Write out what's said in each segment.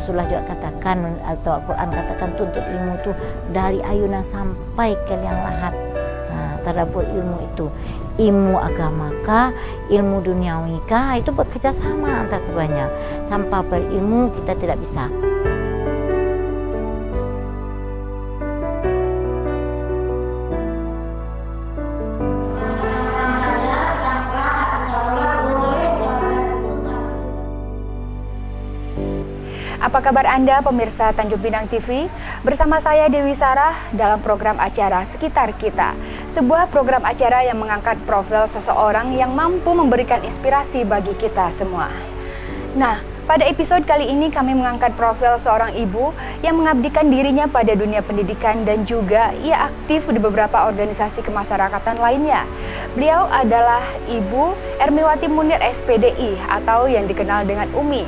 Rasulullah juga katakan, atau Al-Quran katakan, tuntut ilmu itu dari ayunan sampai ke liang lahat. Terhadap ilmu itu, ilmu agama kah, ilmu duniawi kah, itu bekerja sama antara keduanya. Tanpa berilmu kita tidak bisa. Apa kabar Anda pemirsa Tanjung Pinang TV? Bersama saya Dewi Sarah dalam program acara Sekitar Kita. Sebuah program acara yang mengangkat profil seseorang yang mampu memberikan inspirasi bagi kita semua. Nah, pada episode kali ini kami mengangkat profil seorang ibu yang mengabdikan dirinya pada dunia pendidikan dan juga ia aktif di beberapa organisasi kemasyarakatan lainnya. Beliau adalah Ibu Ermiwati Munir SPDI atau yang dikenal dengan Umi.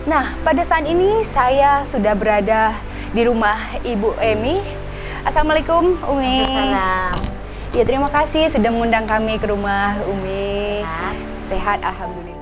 Nah, pada saat ini saya sudah berada di rumah Ibu Emi. Assalamualaikum, Umi. Assalamualaikum. Ya, terima kasih sudah mengundang kami ke rumah Umi. Sehat, alhamdulillah.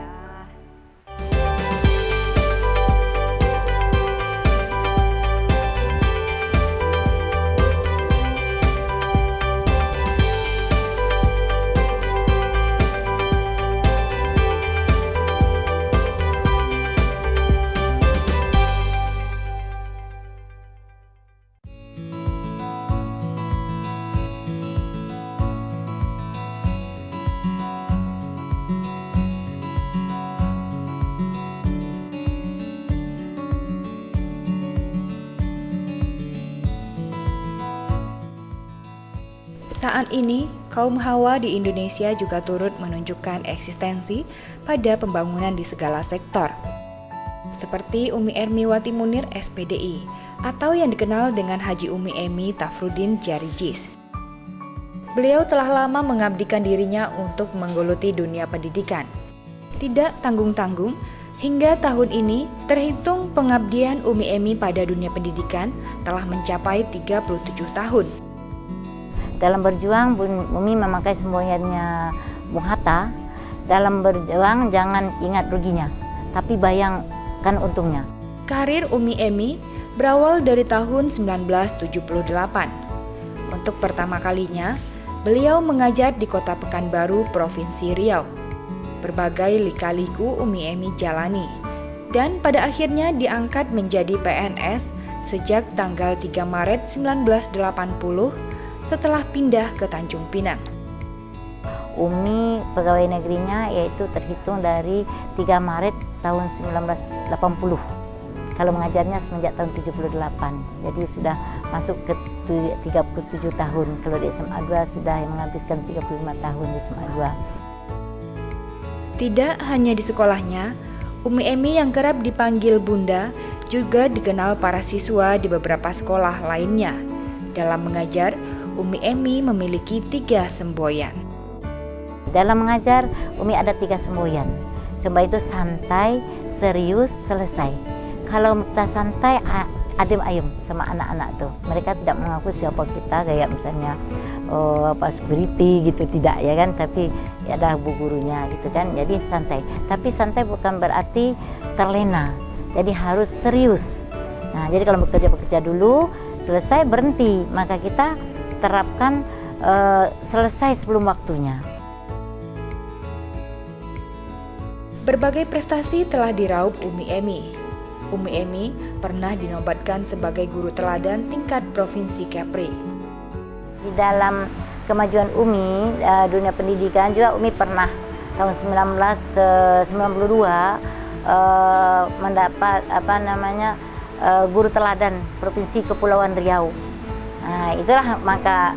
Saat ini, kaum Hawa di Indonesia juga turut menunjukkan eksistensi pada pembangunan di segala sektor. Seperti Umi Ermiwati Munir SPDI atau yang dikenal dengan Haji Umi Emi Tafrudin Jarijis. Beliau telah lama mengabdikan dirinya untuk menggeluti dunia pendidikan. Tidak tanggung-tanggung, hingga tahun ini terhitung pengabdian Umi Emi pada dunia pendidikan telah mencapai 37 tahun. Dalam berjuang, Umi memakai semboyannya Bung Hatta. Dalam berjuang jangan ingat ruginya, tapi bayangkan untungnya. Karir Umi Emi berawal dari tahun 1978. Untuk pertama kalinya, beliau mengajar di Kota Pekanbaru, Provinsi Riau. Berbagai lika-liku Umi Emi jalani, dan pada akhirnya diangkat menjadi PNS sejak tanggal 3 Maret 1980 setelah pindah ke Tanjung Pinang. Umi pegawai negerinya yaitu terhitung dari 3 Maret tahun 1980. Kalau mengajarnya semenjak tahun 78. Jadi sudah masuk ke 37 tahun. Kalau di SMA 2 sudah menghabiskan 35 tahun di SMA 2. Tidak hanya di sekolahnya, Umi Emi yang kerap dipanggil Bunda juga dikenal para siswa di beberapa sekolah lainnya. Dalam mengajar, Umi Emi memiliki 3 semboyan. Dalam mengajar, Umi ada 3 semboyan. Semboyan itu santai, serius, selesai. Kalau kita santai, adem ayem sama anak-anak tuh. Mereka tidak mengaku siapa kita, kayak misalnya security gitu, tidak ya kan. Tapi ya ada bu gurunya gitu kan. Jadi santai. Tapi santai bukan berarti terlena. Jadi harus serius. Nah, jadi kalau bekerja dulu, selesai berhenti. Maka kita terapkan selesai sebelum waktunya. Berbagai prestasi telah diraup Umi Emi. Umi Emi pernah dinobatkan sebagai guru teladan tingkat Provinsi Kepri. Di dalam kemajuan Umi, dunia pendidikan juga Umi pernah tahun 1992 mendapat guru teladan Provinsi Kepulauan Riau. Nah, itulah maka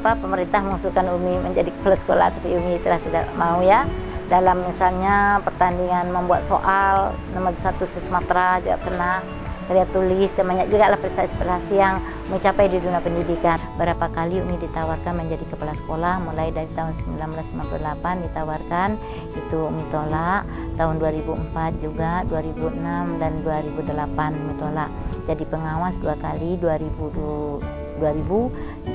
pemerintah mengusulkan Umi menjadi kepala sekolah, tapi Umi telah tidak mau ya. Dalam misalnya pertandingan membuat soal nomor 1 se-Sumatera juga pernah karya tulis, dan banyak juga lah prestasi-prestasi yang mencapai di dunia pendidikan. Berapa kali Umi ditawarkan menjadi kepala sekolah, mulai dari tahun 1998 ditawarkan, itu Umi tolak. Tahun 2004 juga, 2006 dan 2008 Umi tolak. Jadi pengawas 2 kali, 2010 2002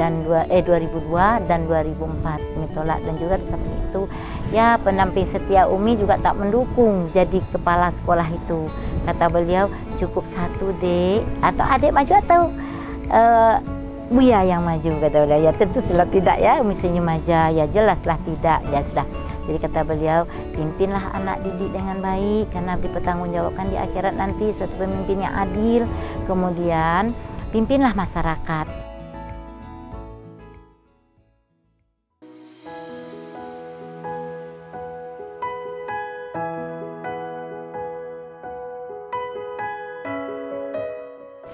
dan 2004 Umi tolak. Dan juga di samping itu ya pendamping setia Umi juga tak mendukung jadi kepala sekolah itu. Kata beliau cukup satu dek, atau adik maju atau Buya yang maju, kata beliau. Ya tentu sudah tidak ya, Umi senyum aja, ya jelaslah tidak, ya sudah. Jadi kata beliau, pimpinlah anak didik dengan baik karena dipertanggungjawabkan di akhirat nanti suatu pemimpin yang adil. Kemudian pimpinlah masyarakat.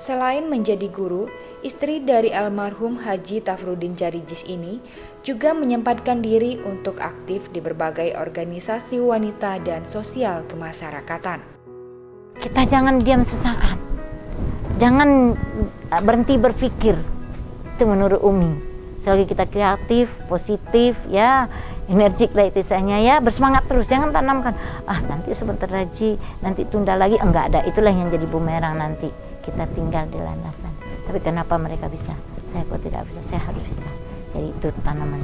Selain menjadi guru, istri dari almarhum Haji Tafrudin Jarijis ini juga menyempatkan diri untuk aktif di berbagai organisasi wanita dan sosial kemasyarakatan. Kita jangan diam sesaat, jangan berhenti berpikir. Itu menurut Umi. Selagi kita kreatif, positif, ya energik lah istilahnya, ya bersemangat terus. Jangan tanamkan, nanti sebentar lagi, nanti tunda lagi. Enggak ada, itulah yang jadi bumerang nanti. Kita tinggal di landasan. Tapi kenapa mereka bisa? Saya kok tidak bisa, saya harus bisa. Jadi itu tanaman.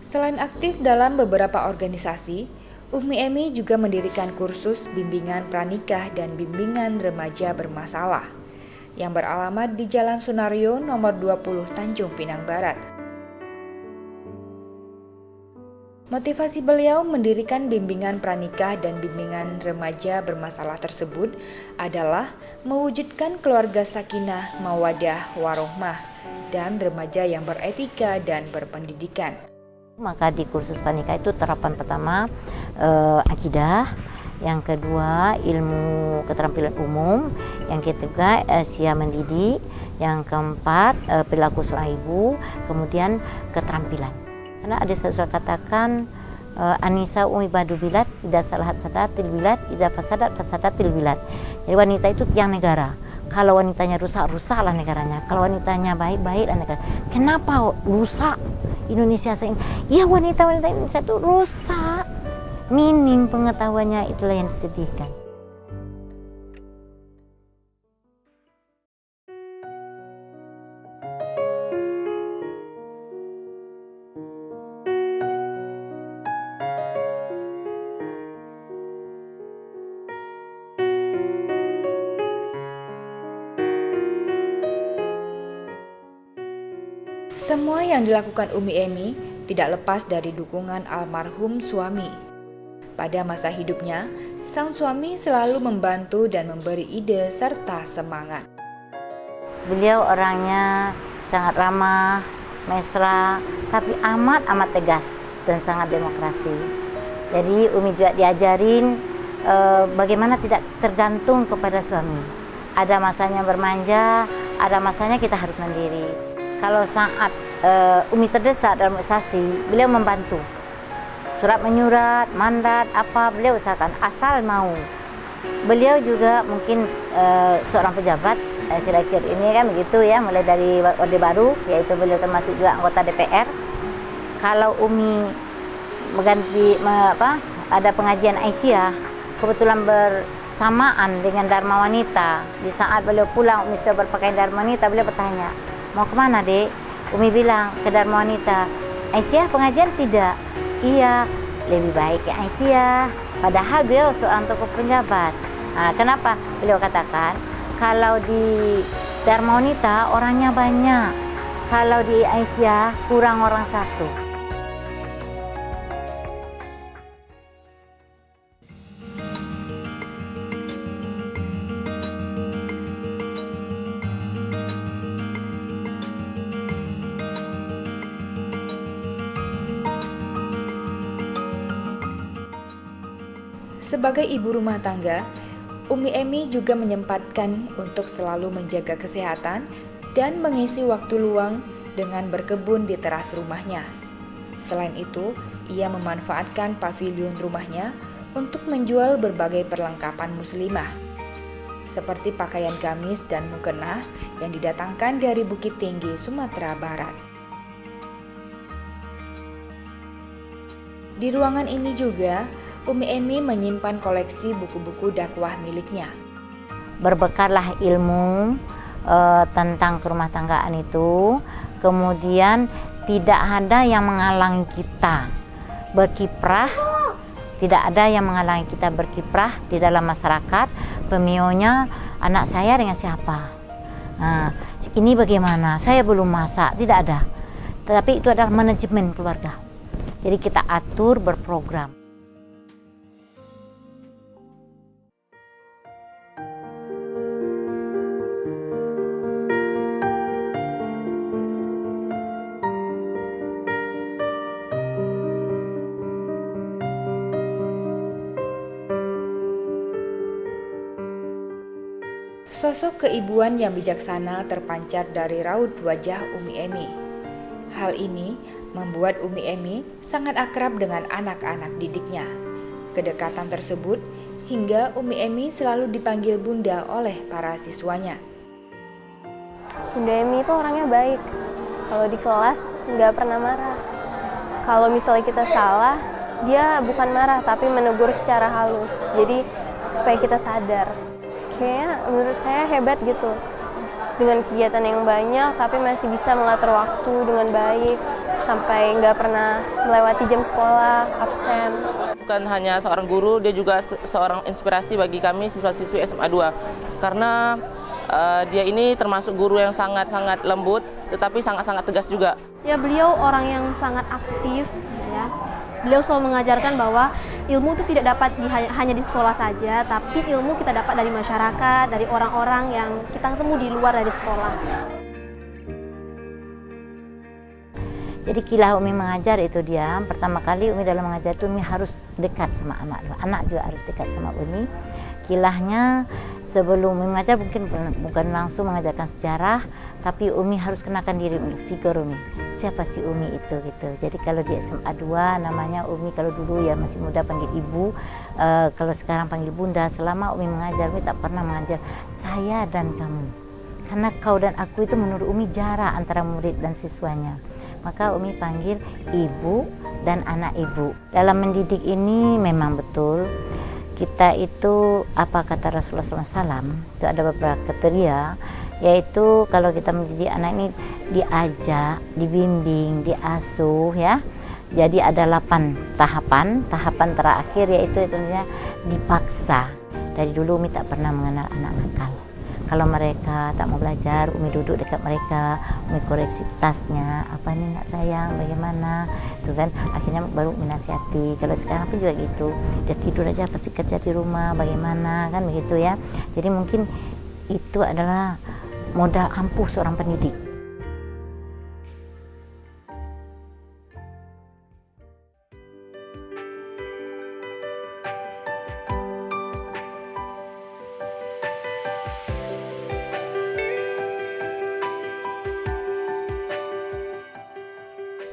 Selain aktif dalam beberapa organisasi, Umi Emi juga mendirikan kursus bimbingan pranikah dan bimbingan remaja bermasalah yang beralamat di Jalan Sunario nomor 20 Tanjung Pinang Barat. Motivasi beliau mendirikan bimbingan pranikah dan bimbingan remaja bermasalah tersebut adalah mewujudkan keluarga sakinah, mawadah, warohmah, dan remaja yang beretika dan berpendidikan. Maka di kursus pranikah itu terapan pertama akidah, yang kedua ilmu keterampilan umum, yang ketiga siap mendidik, yang keempat perilaku seorang ibu, kemudian keterampilan. Karena ada surat katakan Anisa umi badu bilad, tidak salahat sadatil bilad, tidak fasadatil bilad. Jadi wanita itu tiang negara. Kalau wanitanya rusak, rusaklah negaranya. Kalau wanitanya baik, baiklah negara. Kenapa rusak Indonesia ini? Ya wanita-wanita Indonesia itu rusak. Minim pengetahuannya, itulah yang disedihkan. Semua yang dilakukan Umi Emi tidak lepas dari dukungan almarhum suami. Pada masa hidupnya, sang suami selalu membantu dan memberi ide serta semangat. Beliau orangnya sangat ramah, mesra, tapi amat tegas dan sangat demokrasi. Jadi Umi juga diajarin bagaimana tidak tergantung kepada suami. Ada masanya bermanja, ada masanya kita harus mandiri. Kalau saat Umi terdesak dalam organisasi, beliau membantu. Surat menyurat, mandat, apa beliau usahakan, asal mau. Beliau juga mungkin seorang pejabat, kira-kira ini kan begitu ya, mulai dari Orde Baru, yaitu beliau termasuk juga anggota DPR. Kalau Umi mengganti ada pengajian Aisyah, kebetulan bersamaan dengan Dharma Wanita. Di saat beliau pulang, Umi sudah berpakaian Dharma Wanita, beliau bertanya, mau kemana dek? Umi bilang, ke Dharma Wanita. Aisyah pengajian tidak? Iya, lebih baik ya Aisyah. Padahal beliau seorang tokoh penjabat. Kenapa? Beliau katakan, kalau di Dharma Wanita orangnya banyak, kalau di Aisyah kurang orang satu. Sebagai ibu rumah tangga, Umi Emi juga menyempatkan untuk selalu menjaga kesehatan dan mengisi waktu luang dengan berkebun di teras rumahnya. Selain itu, ia memanfaatkan pavilion rumahnya untuk menjual berbagai perlengkapan muslimah, seperti pakaian gamis dan mukena yang didatangkan dari Bukit Tinggi, Sumatera Barat. Di ruangan ini juga, Umi Emi menyimpan koleksi buku-buku dakwah miliknya. Berbekallah ilmu tentang rumah tanggaan itu, kemudian tidak ada yang menghalangi kita berkiprah, tidak ada yang menghalangi kita berkiprah di dalam masyarakat. Pemionya anak saya dengan siapa? Nah, ini bagaimana? Saya belum masak, tidak ada. Tetapi itu adalah manajemen keluarga. Jadi kita atur berprogram. Sosok keibuan yang bijaksana terpancar dari raut wajah Umi Emi. Hal ini membuat Umi Emi sangat akrab dengan anak-anak didiknya. Kedekatan tersebut hingga Umi Emi selalu dipanggil Bunda oleh para siswanya. Bunda Emi itu orangnya baik. Kalau di kelas nggak pernah marah. Kalau misalnya kita salah, dia bukan marah tapi menegur secara halus. Jadi supaya kita sadar. Kayaknya menurut saya hebat gitu. Dengan kegiatan yang banyak tapi masih bisa mengatur waktu dengan baik. Sampai nggak pernah melewati jam sekolah, absen. Bukan hanya seorang guru, dia juga seorang inspirasi bagi kami siswa-siswi SMA 2. Karena dia ini termasuk guru yang sangat-sangat lembut, tetapi sangat-sangat tegas juga. Ya, beliau orang yang sangat aktif, ya. Beliau selalu mengajarkan bahwa ilmu itu tidak dapat hanya di sekolah saja, tapi ilmu kita dapat dari masyarakat, dari orang-orang yang kita ketemu di luar dari sekolah. Jadi kilah Umi mengajar itu dia, pertama kali Umi dalam mengajar itu Umi harus dekat sama anak juga harus dekat sama Umi. Kilahnya sebelum Umi mengajar bukan langsung mengajarkan sejarah, tapi Umi harus kenakan diri figur Umi. Siapa sih Umi itu gitu. Jadi kalau di SMA 2 namanya Umi, kalau dulu ya masih muda panggil ibu, kalau sekarang panggil bunda. Selama Umi mengajar, Umi tak pernah mengajar saya dan kamu. Karena kau dan aku itu menurut Umi jarak antara murid dan siswanya. Maka Umi panggil ibu dan anak ibu. Dalam mendidik ini memang betul kita itu apa kata Rasulullah SAW, itu ada beberapa kriteria, yaitu kalau kita mendidik anak ini diajak, dibimbing, diasuh ya. Jadi ada 8 tahapan. Tahapan terakhir yaitu tentunya dipaksa. Dari dulu Umi tak pernah mengenal anak nakal. Kalau mereka tak mau belajar, Umi duduk dekat mereka, Umi koreksi tasnya, apa nih nak sayang, bagaimana, itu kan. Akhirnya baru Umi nasihati. Kalau sekarang pun juga gitu, dia tidur aja pasti kerja di rumah, bagaimana, kan begitu ya. Jadi mungkin itu adalah modal ampuh seorang pendidik.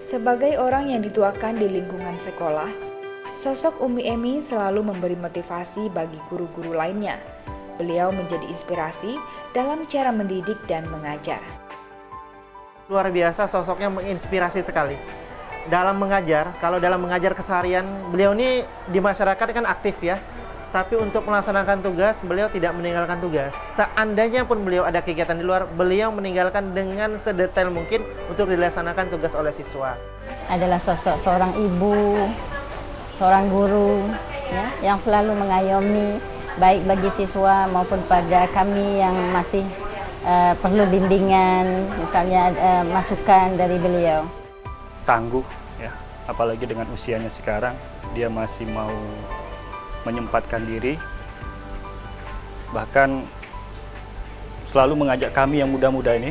Sebagai orang yang dituakan di lingkungan sekolah, sosok Umi Emi selalu memberi motivasi bagi guru-guru lainnya. Beliau menjadi inspirasi dalam cara mendidik dan mengajar. Luar biasa, sosoknya menginspirasi sekali. Dalam mengajar, kalau dalam mengajar keseharian, beliau ini di masyarakat kan aktif ya. Tapi untuk melaksanakan tugas, beliau tidak meninggalkan tugas. Seandainya pun beliau ada kegiatan di luar, beliau meninggalkan dengan sedetail mungkin untuk dilaksanakan tugas oleh siswa. Adalah sosok seorang ibu, seorang guru ya, yang selalu mengayomi baik bagi siswa maupun pada kami yang masih perlu bimbingan, misalnya masukan dari beliau. Tangguh ya, apalagi dengan usianya sekarang, dia masih mau menyempatkan diri, bahkan selalu mengajak kami yang muda-muda ini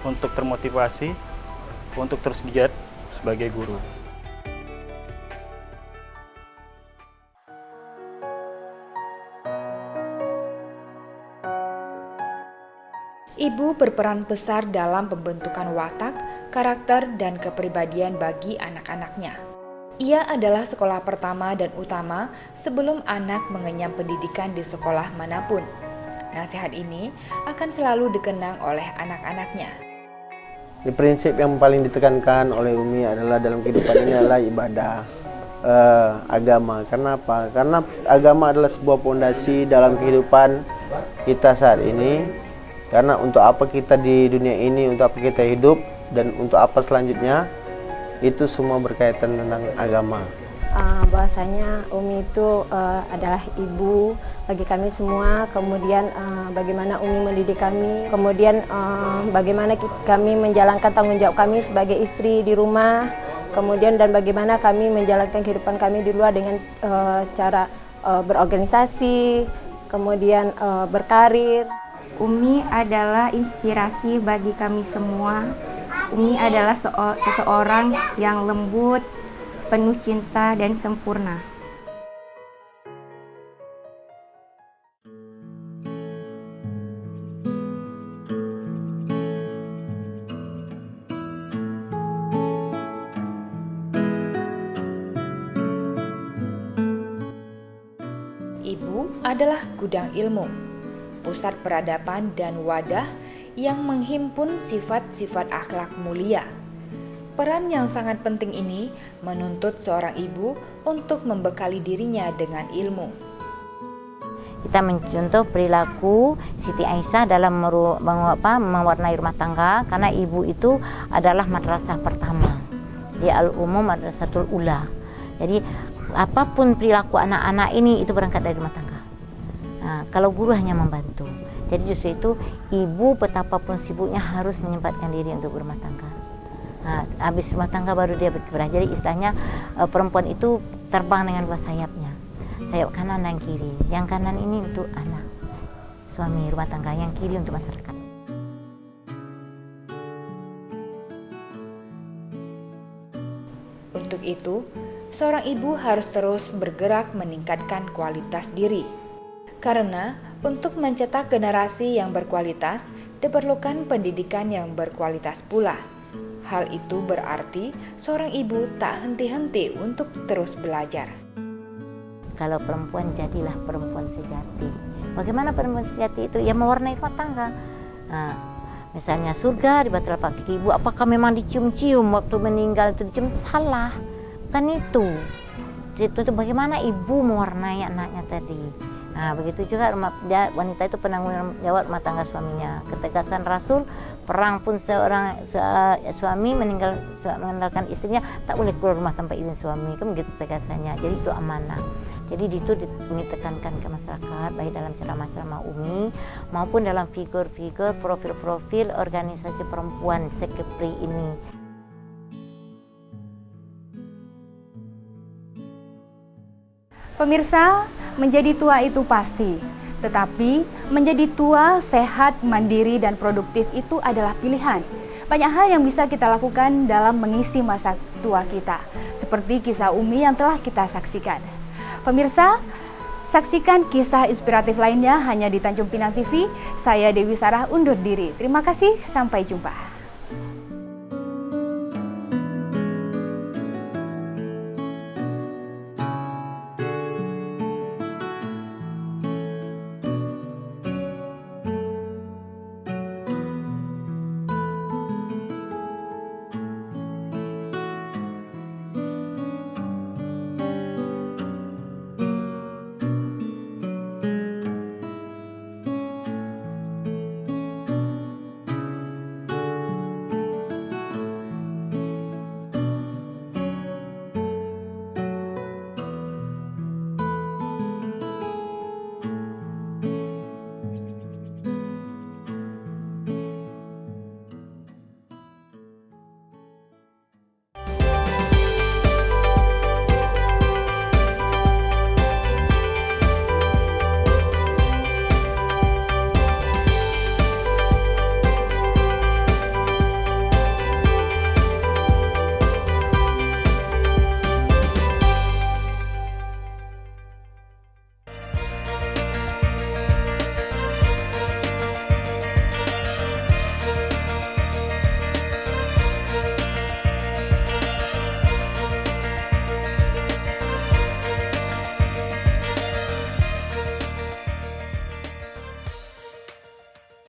untuk termotivasi, untuk terus giat sebagai guru. Ibu berperan besar dalam pembentukan watak, karakter, dan kepribadian bagi anak-anaknya. Ia adalah sekolah pertama dan utama sebelum anak mengenyam pendidikan di sekolah manapun. Nasihat ini akan selalu dikenang oleh anak-anaknya. Prinsip yang paling ditekankan oleh Umi adalah dalam kehidupan ini adalah ibadah, agama. Kenapa? Karena agama adalah sebuah fondasi dalam kehidupan kita saat ini. Karena untuk apa kita di dunia ini, untuk apa kita hidup, dan untuk apa selanjutnya, itu semua berkaitan tentang agama. Bahwasanya Umi itu adalah ibu bagi kami semua, kemudian bagaimana Umi mendidik kami, kemudian bagaimana kami menjalankan tanggung jawab kami sebagai istri di rumah, kemudian dan bagaimana kami menjalankan kehidupan kami di luar dengan cara berorganisasi, kemudian berkarir. Umi adalah inspirasi bagi kami semua. Umi adalah seseorang yang lembut, penuh cinta dan sempurna. Ibu adalah gudang ilmu, pusat peradaban dan wadah yang menghimpun sifat-sifat akhlak mulia. Peran yang sangat penting ini menuntut seorang ibu untuk membekali dirinya dengan ilmu. Kita mencontoh perilaku Siti Aisyah dalam mewarnai rumah tangga, karena ibu itu adalah madrasah pertama di Al-Umum Madrasatul Ula. Jadi apapun perilaku anak-anak ini itu berangkat dari rumah tangga. Nah, kalau guru hanya membantu. Jadi justru itu ibu betapapun sibuknya harus menyempatkan diri untuk berumah tangga. Nah, habis rumah tangga baru dia berkiprah. Jadi istilahnya perempuan itu terbang dengan dua sayapnya, sayap kanan dan kiri. Yang kanan ini untuk anak, suami, rumah tangga. Yang kiri untuk masyarakat. Untuk itu, seorang ibu harus terus bergerak meningkatkan kualitas diri. Karena untuk mencetak generasi yang berkualitas, diperlukan pendidikan yang berkualitas pula. Hal itu berarti seorang ibu tak henti-henti untuk terus belajar. Kalau perempuan, jadilah perempuan sejati. Bagaimana perempuan sejati itu? Ya mewarnai rumah tangga. Nah, misalnya surga dibatal pakai ibu, apakah memang dicium-cium waktu meninggal itu dicium? Salah, bukan itu. Itu bagaimana ibu mewarnai anaknya tadi. Nah, begitu juga wanita itu penanggung jawab rumah tangga suaminya. Ketegasan Rasul, perang pun seorang suami meninggalkan istrinya tak boleh keluar rumah tanpa izin suami. Kan begitu tegasannya. Jadi itu amanah. Jadi itu ditekankan ke masyarakat, baik dalam ceramah-ceramah Umi maupun dalam figur-figur, profil-profil organisasi perempuan Sekepri ini. Pemirsa, menjadi tua itu pasti, tetapi menjadi tua, sehat, mandiri, dan produktif itu adalah pilihan. Banyak hal yang bisa kita lakukan dalam mengisi masa tua kita, seperti kisah Umi yang telah kita saksikan. Pemirsa, saksikan kisah inspiratif lainnya hanya di Tanjung Pinang TV. Saya Dewi Sarah undur diri. Terima kasih, sampai jumpa.